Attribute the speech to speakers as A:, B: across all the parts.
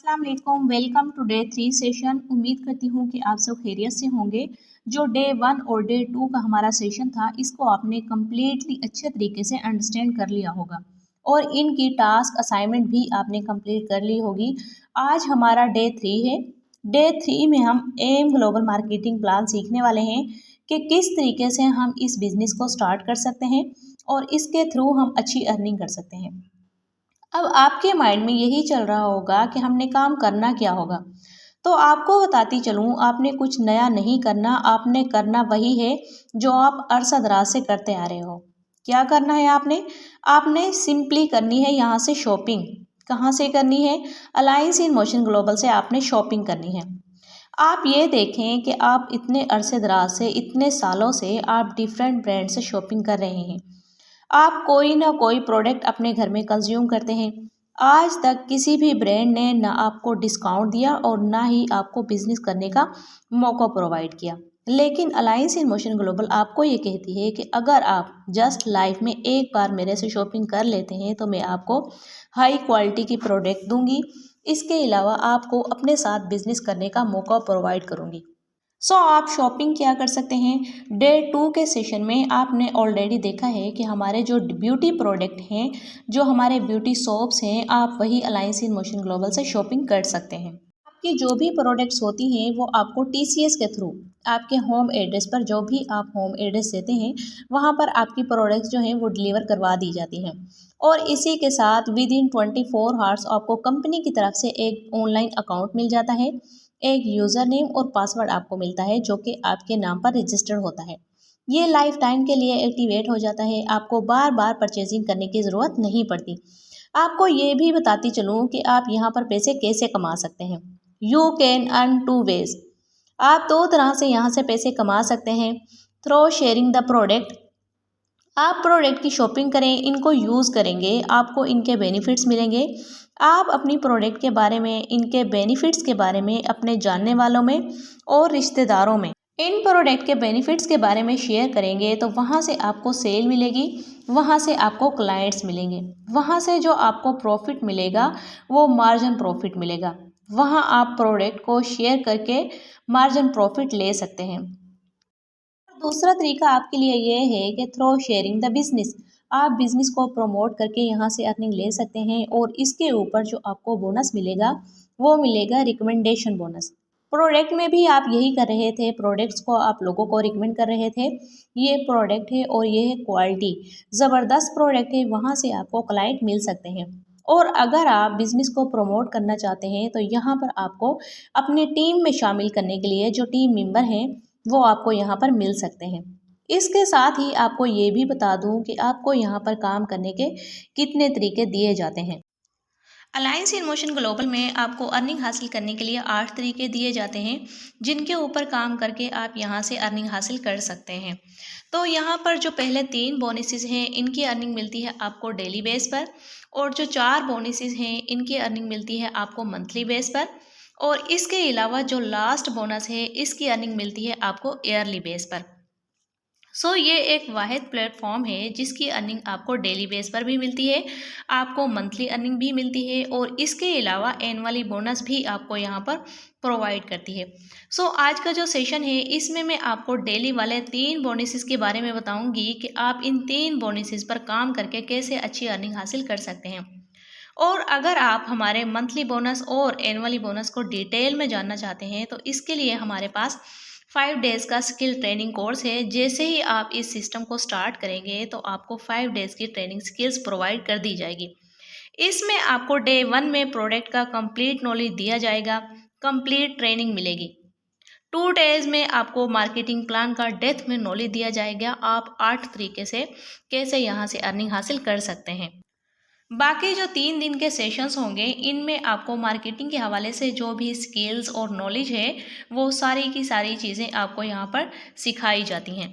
A: अस्सलाम वालेकुम, welcome to day 3 session. उम्मीद करती हूँ कि आप सब खैरियत से होंगे। जो डे 1 और डे 2 का हमारा सेशन था, इसको आपने कम्प्लीटली अच्छे तरीके से अंडरस्टैंड कर लिया होगा और इनकी टास्क असाइनमेंट भी आपने कंप्लीट कर ली होगी। आज हमारा डे 3 है। डे 3 में हम एम ग्लोबल मार्केटिंग प्लान सीखने वाले हैं कि किस तरीके से हम इस बिज़नेस को स्टार्ट कर सकते हैं और इसके थ्रू हम अच्छी अर्निंग कर सकते हैं। अब आपके माइंड में यही चल रहा होगा कि हमने काम करना क्या होगा। तो आपको बताती चलूँ, आपने कुछ नया नहीं करना, आपने करना वही है जो आप अरसा-दराज से करते आ रहे हो। क्या करना है आपने? आपने सिंपली करनी है यहाँ से शॉपिंग। कहाँ से करनी है? अलायंस इन मोशन ग्लोबल से आपने शॉपिंग करनी है। आप ये देखें कि आप इतने अरसे-दराज से, इतने सालों से आप डिफरेंट ब्रांड से शॉपिंग कर रहे हैं। आप कोई ना कोई प्रोडक्ट अपने घर में कंज्यूम करते हैं। आज तक किसी भी ब्रांड ने ना आपको डिस्काउंट दिया और ना ही आपको बिजनेस करने का मौका प्रोवाइड किया। लेकिन अलायंस इन मोशन ग्लोबल आपको ये कहती है कि अगर आप जस्ट लाइफ में एक बार मेरे से शॉपिंग कर लेते हैं तो मैं आपको हाई क्वालिटी की प्रोडक्ट दूंगी। इसके अलावा आपको अपने साथ बिजनेस करने का मौका प्रोवाइड करूंगी। आप शॉपिंग क्या कर सकते हैं। डे 2 के सेशन में आपने ऑलरेडी देखा है कि हमारे जो ब्यूटी प्रोडक्ट हैं, जो हमारे ब्यूटी सोप्स हैं, आप वही अलायंस इन मोशन ग्लोबल से शॉपिंग कर सकते हैं। आपकी जो भी प्रोडक्ट्स होती हैं वो आपको टीसीएस के थ्रू आपके होम एड्रेस पर, जो भी आप होम एड्रेस देते हैं वहाँ पर आपकी प्रोडक्ट्स जो हैं वो डिलीवर करवा दी जाती हैं। और इसी के साथ विद इन 24 आवर्स आपको कंपनी की तरफ से एक ऑनलाइन अकाउंट मिल जाता है। एक यूज़र नेम और पासवर्ड आपको मिलता है जो कि आपके नाम पर रजिस्टर्ड होता है। ये लाइफ टाइम के लिए एक्टिवेट हो जाता है। आपको बार बार परचेजिंग करने की ज़रूरत नहीं पड़ती। आपको ये भी बताती चलूँ कि आप यहाँ पर पैसे कैसे कमा सकते हैं। You can earn two ways. आप दो तरह से यहाँ से पैसे कमा सकते हैं। Through sharing the product. आप प्रोडक्ट की शॉपिंग करें, इनको यूज़ करेंगे, आपको इनके बेनिफिट्स मिलेंगे। आप अपनी प्रोडक्ट के बारे में, इनके बेनिफिट्स के बारे में अपने जानने वालों में और रिश्तेदारों में इन प्रोडक्ट के बेनिफिट्स के बारे में शेयर करेंगे तो वहाँ से आपको सेल मिलेगी, वहाँ से आपको क्लाइंट्स मिलेंगे, वहाँ से जो आपको प्रॉफिट मिलेगा वो मार्जिन प्रॉफिट मिलेगा। वहाँ आप प्रोडक्ट को शेयर करके मार्जिन प्रॉफिट ले सकते हैं। दूसरा तरीका आपके लिए ये है कि थ्रो शेयरिंग द बिजनेस। आप बिजनेस को प्रमोट करके यहाँ से अर्निंग ले सकते हैं और इसके ऊपर जो आपको बोनस मिलेगा वो मिलेगा रिकमेंडेशन बोनस। प्रोडक्ट में भी आप यही कर रहे थे, प्रोडक्ट्स को आप लोगों को रिकमेंड कर रहे थे। ये प्रोडक्ट है और ये है क्वालिटी, ज़बरदस्त प्रोडक्ट है, वहाँ से आपको क्लाइंट मिल सकते हैं। और अगर आप बिज़नेस को प्रमोट करना चाहते हैं तो यहाँ पर आपको अपनी टीम में शामिल करने के लिए जो टीम मेंबर हैं वो आपको यहाँ पर मिल सकते हैं। इसके साथ ही आपको ये भी बता दूँ कि आपको यहाँ पर काम करने के कितने तरीके दिए जाते हैं। अलायंस इन मोशन ग्लोबल में आपको अर्निंग हासिल करने के लिए 8 तरीके दिए जाते हैं जिनके ऊपर काम करके आप यहाँ से अर्निंग हासिल कर सकते हैं। तो यहाँ पर जो पहले 3 बोनसेस हैं इनकी अर्निंग मिलती है आपको डेली बेस पर, और जो 4 बोनसेस हैं इनकी अर्निंग मिलती है आपको मंथली बेस पर, और इसके अलावा जो लास्ट बोनस है इसकी अर्निंग मिलती है आपको ईयरली बेस पर। ये एक वाहिद प्लेटफॉर्म है जिसकी अर्निंग आपको डेली बेस पर भी मिलती है, आपको मंथली अर्निंग भी मिलती है और इसके अलावा एनुअली बोनस भी आपको यहाँ पर प्रोवाइड करती है। आज का जो सेशन है इसमें मैं आपको डेली वाले 3 बोनसेस के बारे में बताऊंगी कि आप इन 3 बोनसेस पर काम करके कैसे अच्छी अर्निंग हासिल कर सकते हैं। और अगर आप हमारे मंथली बोनस और एनुअली बोनस को डिटेल में जानना चाहते हैं तो इसके लिए हमारे पास 5 डेज़ का स्किल ट्रेनिंग कोर्स है। जैसे ही आप इस सिस्टम को स्टार्ट करेंगे तो आपको 5 डेज़ की ट्रेनिंग स्किल्स प्रोवाइड कर दी जाएगी। इसमें आपको डे 1 में प्रोडक्ट का कंप्लीट नॉलेज दिया जाएगा, कंप्लीट ट्रेनिंग मिलेगी। 2 डेज़ में आपको मार्केटिंग प्लान का डेप्थ में नॉलेज दिया जाएगा। आप 8 तरीके से कैसे यहाँ से अर्निंग हासिल कर सकते हैं। बाकी जो 3 दिन के सेशंस होंगे इनमें आपको मार्केटिंग के हवाले से जो भी स्किल्स और नॉलेज है वो सारी की सारी चीज़ें आपको यहाँ पर सिखाई जाती हैं।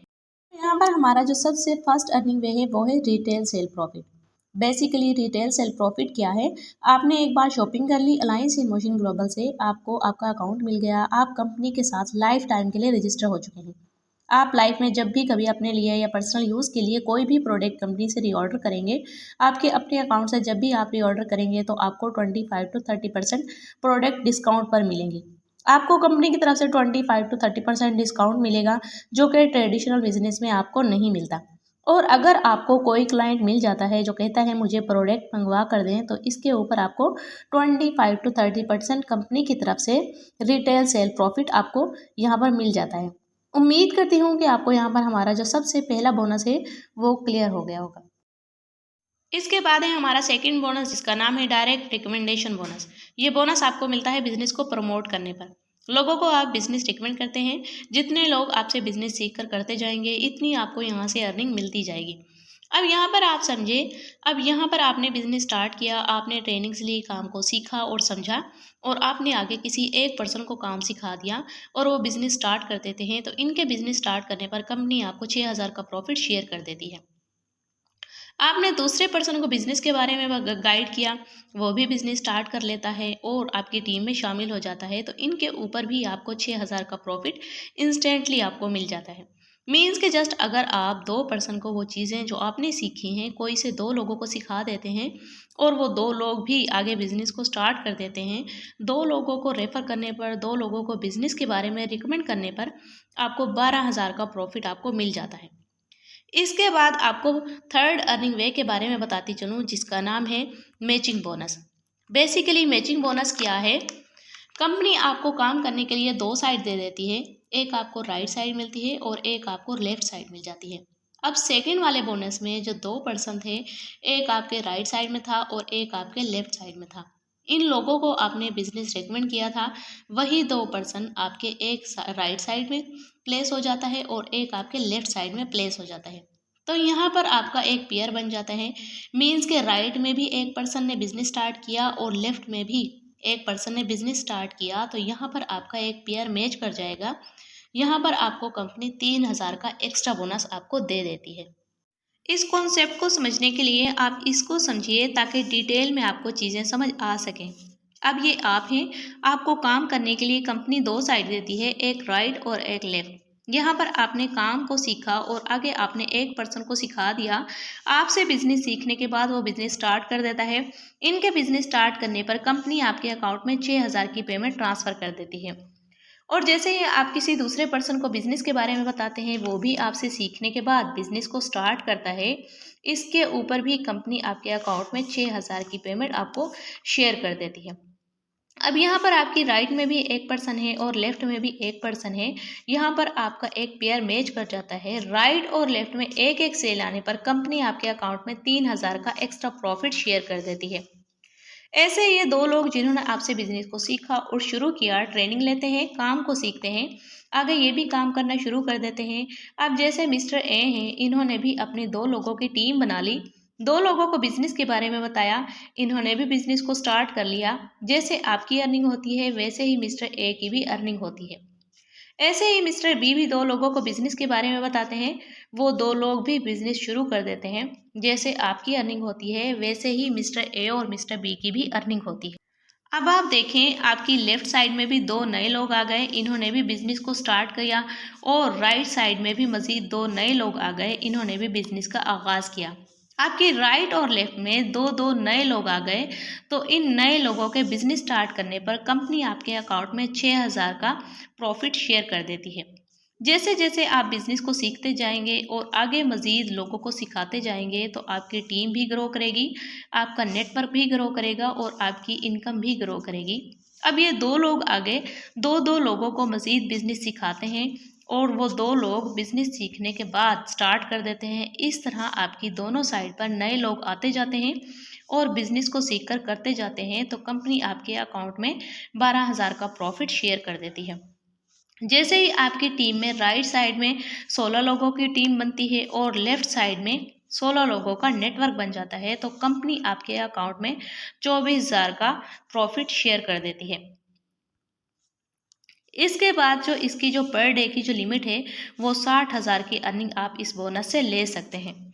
A: यहाँ पर हमारा जो सबसे फर्स्ट अर्निंग वे है वो है retail sale profit. Basically retail sale profit क्या है? आपने एक बार शॉपिंग कर ली अलायंस इन मोशन ग्लोबल से, आपको आपका अकाउंट मिल गया, आप कंपनी के साथ लाइफ टाइम के लिए रजिस्टर हो चुके हैं। आप लाइफ में जब भी कभी अपने लिए या पर्सनल यूज़ के लिए कोई भी प्रोडक्ट कंपनी से रीऑर्डर करेंगे, आपके अपने अकाउंट से जब भी आप रीऑर्डर करेंगे तो आपको 25 to 30% प्रोडक्ट डिस्काउंट पर मिलेंगे। आपको कंपनी की तरफ से 25 to 30% डिस्काउंट मिलेगा, जो कि ट्रेडिशनल बिजनेस में आपको नहीं मिलता। और अगर आपको कोई क्लाइंट मिल जाता है जो कहता है मुझे प्रोडक्ट मंगवा कर दें, तो इसके ऊपर आपको 25 to 30% कंपनी की तरफ से रिटेल सेल प्रॉफिट आपको यहाँ पर मिल जाता है। उम्मीद करती हूँ कि आपको यहाँ पर हमारा जो सबसे पहला बोनस है वो क्लियर हो गया होगा। इसके बाद है हमारा सेकंड बोनस, जिसका नाम है डायरेक्ट रिकमेंडेशन बोनस। ये बोनस आपको मिलता है बिजनेस को प्रमोट करने पर। लोगों को आप बिजनेस रिकमेंड करते हैं, जितने लोग आपसे बिजनेस सीख कर करते जाएंगे इतनी आपको यहाँ से अर्निंग मिलती जाएगी। अब यहाँ पर आप समझे, अब यहाँ पर आपने बिजनेस स्टार्ट किया, आपने ट्रेनिंग्स ली, काम को सीखा और समझा, और आपने आगे किसी एक पर्सन को काम सिखा दिया और वो बिजनेस स्टार्ट कर देते हैं, तो इनके बिजनेस स्टार्ट करने पर कंपनी आपको 6,000 का प्रॉफिट शेयर कर देती है। आपने दूसरे पर्सन को बिज़नेस के बारे में गाइड किया, वो भी बिज़नेस स्टार्ट कर लेता है और आपकी टीम में शामिल हो जाता है, तो इनके ऊपर भी आपको 6,000 का प्रॉफिट इंस्टेंटली आपको मिल जाता है। मीन्स के जस्ट अगर आप 2 पर्सन को वो चीज़ें जो आपने सीखी हैं, कोई से 2 लोगों को सिखा देते हैं और वो 2 लोग भी आगे बिज़नेस को स्टार्ट कर देते हैं, 2 लोगों को रेफ़र करने पर, 2 लोगों को बिज़नेस के बारे में रिकमेंड करने पर आपको 12,000 का प्रॉफिट आपको मिल जाता है। इसके बाद आपको थर्ड अर्निंग वे के बारे में बताती चलूँ, जिसका नाम है matching bonus. Basically matching bonus क्या है? कंपनी आपको काम करने के लिए 2 साइड दे देती है, एक आपको राइट साइड मिलती है और एक आपको लेफ्ट साइड मिल जाती है। अब सेकंड वाले बोनस में जो 2 पर्सन थे, एक आपके राइट साइड में था और एक आपके लेफ्ट साइड में था। इन लोगों को आपने बिज़नेस रिकमेंड किया था, वही 2 पर्सन आपके एक राइट साइड में प्लेस हो जाता है और एक आपके लेफ्ट साइड में प्लेस हो जाता है। तो यहाँ पर आपका एक पेयर बन जाता है, मीन्स के राइट में भी एक पर्सन ने बिज़नेस स्टार्ट किया और लेफ्ट में भी एक पर्सन ने बिज़नेस स्टार्ट किया, तो यहाँ पर आपका एक पेयर मैच कर जाएगा। यहाँ पर आपको कंपनी 3,000 का एक्स्ट्रा बोनस आपको दे देती है। इस कॉन्सेप्ट को समझने के लिए आप इसको समझिए, ताकि डिटेल में आपको चीज़ें समझ आ सकें। अब ये आप हैं, आपको काम करने के लिए कंपनी 2 साइड देती है, एक राइट और एक लेफ्ट। यहाँ पर आपने काम को सीखा और आगे आपने एक पर्सन को सिखा दिया। आपसे बिज़नेस सीखने के बाद वो बिज़नेस स्टार्ट कर देता है। इनके बिज़नेस स्टार्ट करने पर कंपनी आपके अकाउंट में 6,000 की पेमेंट ट्रांसफ़र कर देती है। और जैसे ही आप किसी दूसरे पर्सन को बिज़नेस के बारे में बताते हैं, वो भी आपसे सीखने के बाद बिज़नेस को स्टार्ट करता है। इसके ऊपर भी कंपनी आपके अकाउंट में 6,000 की पेमेंट आपको शेयर कर देती है। अब यहाँ पर आपकी राइट में भी एक पर्सन है और लेफ्ट में भी एक पर्सन है। यहाँ पर आपका एक पेयर मैच कर जाता है। राइट और लेफ्ट में एक-एक सेल आने पर कंपनी आपके अकाउंट में 3,000 का एक्स्ट्रा प्रॉफिट शेयर कर देती है। ऐसे ये 2 लोग जिन्होंने आपसे बिज़नेस को सीखा और शुरू किया, ट्रेनिंग लेते हैं, काम को सीखते हैं, आगे ये भी काम करना शुरू कर देते हैं। अब जैसे मिस्टर ए हैं, इन्होंने भी अपने 2 लोगों की टीम बना ली, 2 लोगों को बिज़नेस के बारे में बताया, इन्होंने भी बिज़नेस को स्टार्ट कर लिया। जैसे आपकी अर्निंग होती है, वैसे ही मिस्टर ए की भी अर्निंग होती है। ऐसे ही मिस्टर बी भी 2 लोगों को बिज़नेस के बारे में बताते हैं, वो 2 लोग भी बिज़नेस शुरू कर देते हैं। जैसे आपकी अर्निंग होती है, वैसे ही मिस्टर ए और मिस्टर बी की भी अर्निंग होती है। अब आप देखें, आपकी लेफ्ट साइड में भी 2 नए लोग आ गए, इन्होंने भी बिज़नेस को स्टार्ट किया, और राइट साइड में भी मज़ीद 2 नए लोग आ गए, इन्होंने भी बिज़नेस का आगाज़ किया। आपके राइट और लेफ्ट में 2-2 नए लोग आ गए, तो इन नए लोगों के बिज़नेस स्टार्ट करने पर कंपनी आपके अकाउंट में 6,000 का प्रॉफिट शेयर कर देती है। जैसे-जैसे आप बिज़नेस को सीखते जाएँगे और आगे मज़ीद लोगों को सिखाते जाएँगे, तो आपकी टीम भी ग्रो करेगी, आपका नेटवर्क भी ग्रो करेगा और आपकी इनकम भी ग्रो करेगी। अब ये 2 लोग आगे 2-2 लोगों को मज़ीद बिज़नेस सिखाते हैं और वो 2 लोग बिज़नेस सीखने के बाद स्टार्ट कर देते हैं। इस तरह आपकी दोनों साइड पर नए लोग आते जाते हैं और बिज़नेस को सीख कर करते जाते हैं, तो कंपनी आपके अकाउंट में 12,000 का प्रॉफिट शेयर कर देती है। जैसे ही आपकी टीम में राइट साइड में 16 लोगों की टीम बनती है और लेफ्ट साइड में 16 लोगों का नेटवर्क बन जाता है, तो कंपनी आपके अकाउंट में 24,000 का प्रॉफिट शेयर कर देती है। इसके बाद जो इसकी जो पर डे की जो लिमिट है, वो 60,000 की अर्निंग आप इस बोनस से ले सकते हैं।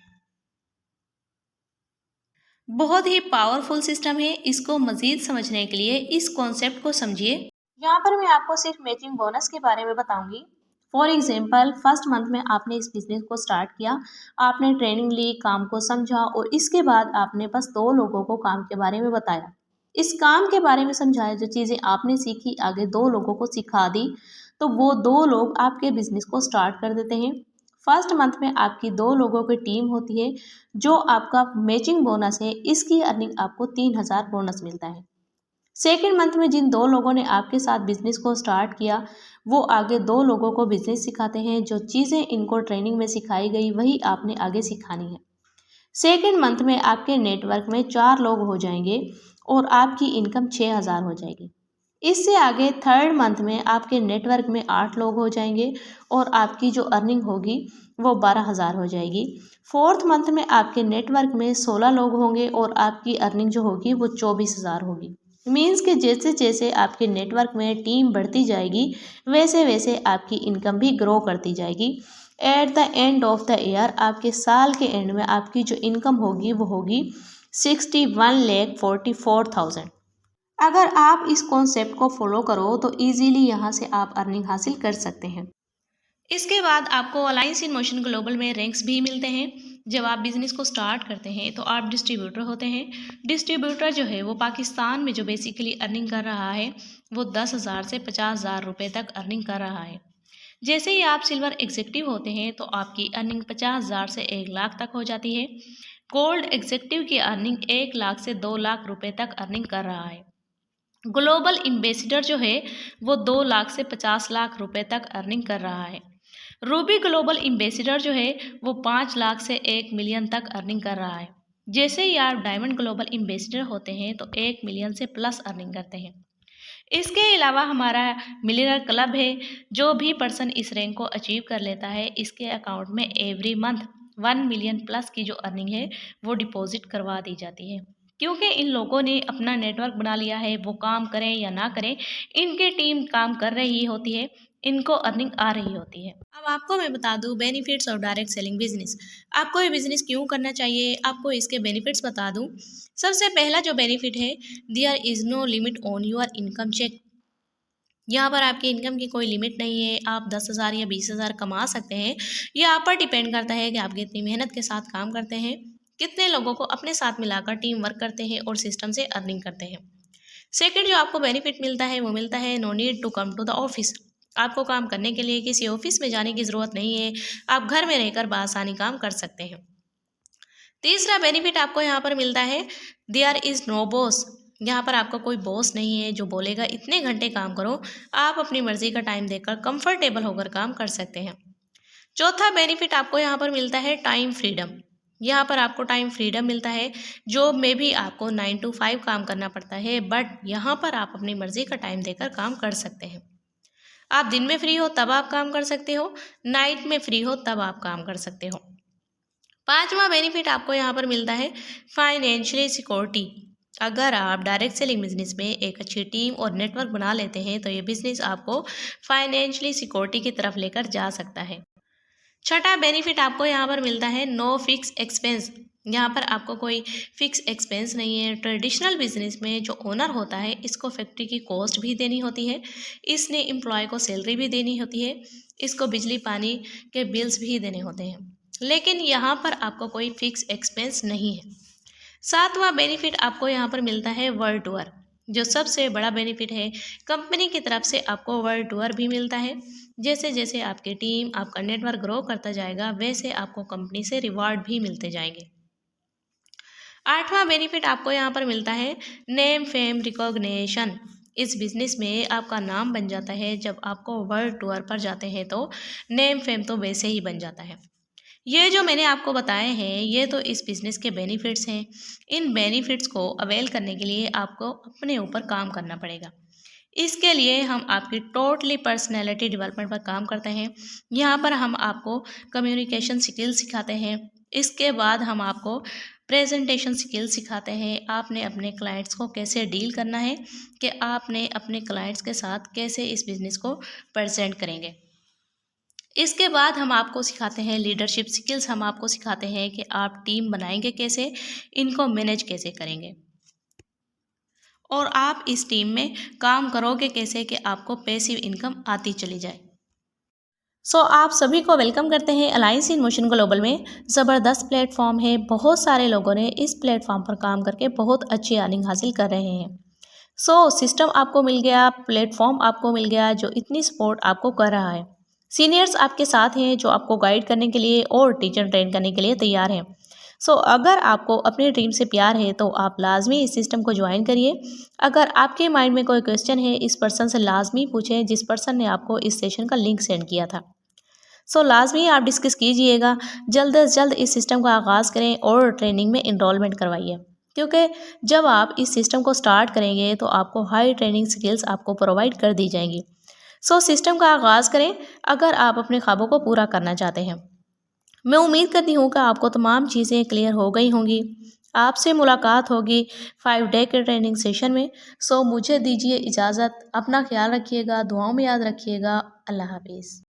A: बहुत ही पावरफुल सिस्टम है। इसको मज़ीद समझने के लिए इस कॉन्सेप्ट को समझिए। यहाँ पर मैं आपको सिर्फ मैचिंग बोनस के बारे में बताऊंगी। फॉर एग्जाम्पल फर्स्ट मंथ में आपने इस बिज़नेस को स्टार्ट किया, आपने ट्रेनिंग ली, काम को समझा और इसके बाद आपने बस 2 लोगों को काम के बारे में बताया। इस काम के बारे में समझाया, जो चीज़ें आपने सीखी आगे 2 लोगों को सिखा दी, तो वो 2 लोग आपके बिज़नेस को स्टार्ट कर देते हैं। फर्स्ट मंथ में आपकी 2 लोगों की टीम होती है, जो आपका मैचिंग बोनस है, इसकी अर्निंग आपको 3000 बोनस मिलता है। सेकेंड मंथ में जिन 2 लोगों ने आपके साथ बिजनेस को स्टार्ट किया, वो आगे 2 लोगों को बिजनेस सिखाते हैं। जो चीज़ें इनको ट्रेनिंग में सिखाई गई वही आपने आगे सिखानी है। सेकेंड मंथ में आपके नेटवर्क में 4 लोग हो जाएंगे और आपकी इनकम 6000 हो जाएगी। इससे आगे थर्ड मंथ में आपके नेटवर्क में 8 लोग हो जाएंगे और आपकी जो अर्निंग होगी वो 12000 हो जाएगी। फोर्थ मंथ में आपके नेटवर्क में 16 लोग होंगे और आपकी अर्निंग जो होगी वो 24000 होगी। मीन्स कि जैसे जैसे आपके नेटवर्क में टीम बढ़ती जाएगी, वैसे वैसे आपकी इनकम भी ग्रो करती जाएगी। At the end of the year, आपके साल के एंड में आपकी जो इनकम होगी वो होगी 61,44,000। अगर आप इस कॉन्सेप्ट को फॉलो करो तो इजीली यहाँ से आप अर्निंग हासिल कर सकते हैं। इसके बाद आपको अलायंस इन मोशन ग्लोबल में रैंक्स भी मिलते हैं। जब आप बिजनेस को स्टार्ट करते हैं तो आप डिस्ट्रीब्यूटर होते हैं। डिस्ट्रीब्यूटर जो है वो पाकिस्तान में जो बेसिकली अर्निंग कर रहा है वो 10,000 से 50,000 रुपये तक अर्निंग कर रहा है। जैसे ही आप सिल्वर एग्जीक्यूटिव होते हैं तो आपकी अर्निंग 50,000 से 1 लाख तक हो जाती है। गोल्ड एग्जीक्यूटिव की अर्निंग 1 लाख से 2 लाख रुपये तक अर्निंग कर रहा है। ग्लोबल एम्बेसडर जो है वो 2 लाख से 50 लाख रुपए तक अर्निंग कर रहा है। रूबी ग्लोबल एम्बेसडर जो है वो 5 लाख से 1 मिलियन तक अर्निंग कर रहा है। जैसे ही आप डायमंड ग्लोबल एम्बेसडर होते हैं तो 1 मिलियन से प्लस अर्निंग करते हैं। इसके अलावा हमारा मिलियनर क्लब है। जो भी पर्सन इस रैंक को अचीव कर लेता है, इसके अकाउंट में एवरी मंथ 1 मिलियन प्लस की जो अर्निंग है वो डिपॉजिट करवा दी जाती है। क्योंकि इन लोगों ने अपना नेटवर्क बना लिया है, वो काम करें या ना करें, इनकी टीम काम कर रही होती है, इनको अर्निंग आ रही होती है। अब आपको मैं बता दूं benefits of direct selling business. आपको ये बिजनेस क्यों करना चाहिए, आपको इसके बेनिफिट्स बता दूं। सबसे पहला जो बेनिफिट है, there is no limit on your income check. यहाँ पर आपकी इनकम की कोई लिमिट नहीं है, आप 10,000 या 20,000 कमा सकते हैं। यह आप पर डिपेंड करता है कि आप कितनी मेहनत के साथ काम करते हैं, कितने लोगों को अपने साथ मिलाकर टीम वर्क करते हैं और सिस्टम से अर्निंग करते हैं। सेकंड जो आपको बेनिफिट मिलता है वो मिलता है no need to come to the office. आपको काम करने के लिए किसी ऑफिस में जाने की ज़रूरत नहीं है, आप घर में रहकर बआसानी काम कर सकते हैं। तीसरा बेनिफिट आपको यहाँ पर मिलता है, देयर इज़ नो बॉस। यहाँ पर आपका कोई बॉस नहीं है जो बोलेगा इतने घंटे काम करो। आप अपनी मर्जी का टाइम देकर कंफर्टेबल होकर काम कर सकते हैं। चौथा बेनिफिट आपको यहाँ पर मिलता है टाइम फ्रीडम। यहाँ पर आपको टाइम फ्रीडम मिलता है। जॉब में भी आपको 9 to 5 काम करना पड़ता है, बट यहाँ पर आप अपनी मर्जी का टाइम देकर काम कर सकते हैं। आप दिन में फ्री हो तब आप काम कर सकते हो, नाइट में फ्री हो तब आप काम कर सकते हो। पांचवा बेनिफिट आपको यहाँ पर मिलता है फाइनेंशियली सिक्योरिटी। अगर आप डायरेक्ट सेलिंग बिजनेस में एक अच्छी टीम और नेटवर्क बना लेते हैं तो ये बिजनेस आपको फाइनेंशियली सिक्योरिटी की तरफ लेकर जा सकता है। छठा बेनिफिट आपको यहाँ पर मिलता है नो फिक्स एक्सपेंस। यहाँ पर आपको कोई फिक्स एक्सपेंस नहीं है। ट्रेडिशनल बिजनेस में जो ओनर होता है, इसको फैक्ट्री की कॉस्ट भी देनी होती है, इसने एम्प्लॉय को सैलरी भी देनी होती है, इसको बिजली पानी के बिल्स भी देने होते हैं, लेकिन यहाँ पर आपको कोई फिक्स एक्सपेंस नहीं है। सातवां बेनिफिट आपको यहाँ पर मिलता है वर्ल्ड टूर। जो सबसे बड़ा बेनिफिट है, कंपनी की तरफ से आपको वर्ल्ड टूर भी मिलता है। जैसे जैसे आपकी टीम, आपका नेटवर्क ग्रो करता जाएगा, वैसे आपको कंपनी से रिवार्ड भी मिलते जाएंगे। आठवां बेनिफिट आपको यहाँ पर मिलता है नेम फेम रिकॉग्निशन। इस बिजनेस में आपका नाम बन जाता है। जब आपको वर्ल्ड टूर पर जाते हैं तो नेम फेम तो वैसे ही बन जाता है। ये जो मैंने आपको बताए हैं, ये तो इस बिज़नेस के बेनिफिट्स हैं। इन बेनिफिट्स को अवेल करने के लिए आपको अपने ऊपर काम करना पड़ेगा। इसके लिए हम आपकी टोटली पर्सनैलिटी डेवलपमेंट पर काम करते हैं। यहाँ पर हम आपको कम्युनिकेशन स्किल सिखाते हैं। इसके बाद हम आपको प्रेजेंटेशन स्किल सिखाते हैं। आपने अपने क्लाइंट्स को कैसे डील करना है, कि आपने अपने क्लाइंट्स के साथ कैसे इस बिज़नेस को प्रेजेंट करेंगे। इसके बाद हम आपको सिखाते हैं लीडरशिप स्किल्स। हम आपको सिखाते हैं कि आप टीम बनाएंगे कैसे, इनको मैनेज कैसे करेंगे, और आप इस टीम में काम करोगे कैसे कि आपको पैसिव इनकम आती चली जाए। आप सभी को वेलकम करते हैं अलायंस इन मोशन ग्लोबल में। ज़बरदस्त प्लेटफॉर्म है, बहुत सारे लोगों ने इस प्लेटफॉर्म पर काम करके बहुत अच्छी अर्निंग हासिल कर रहे हैं। सिस्टम आपको मिल गया, प्लेटफॉर्म आपको मिल गया जो इतनी सपोर्ट आपको कर रहा है। सीनियर्स आपके साथ हैं जो आपको गाइड करने के लिए और टीचर ट्रेन करने के लिए तैयार हैं। अगर आपको अपने ड्रीम से प्यार है तो आप लाजमी इस सिस्टम को ज्वाइन करिए। अगर आपके माइंड में कोई क्वेश्चन है, इस पर्सन से लाजमी पूछें जिस पर्सन ने आपको इस सेशन का लिंक सेंड किया था। लाजमी आप डिस्कस कीजिएगा, जल्द से जल्द इस सिस्टम का आगाज़ करें और ट्रेनिंग में इनरोलमेंट करवाइए, क्योंकि जब आप इस सिस्टम को स्टार्ट करेंगे तो आपको हाई ट्रेनिंग स्किल्स आपको प्रोवाइड कर दी जाएंगी। सिस्टम का आगाज़ करें अगर आप अपने ख्वाबों को पूरा करना चाहते हैं। मैं उम्मीद करती हूँ कि आपको तमाम चीज़ें क्लियर हो गई होंगी। आपसे मुलाकात होगी 5 डे के ट्रेनिंग सेशन में। मुझे दीजिए इजाज़त। अपना ख्याल रखिएगा, दुआओं में याद रखिएगा। अल्लाह हाफिज़।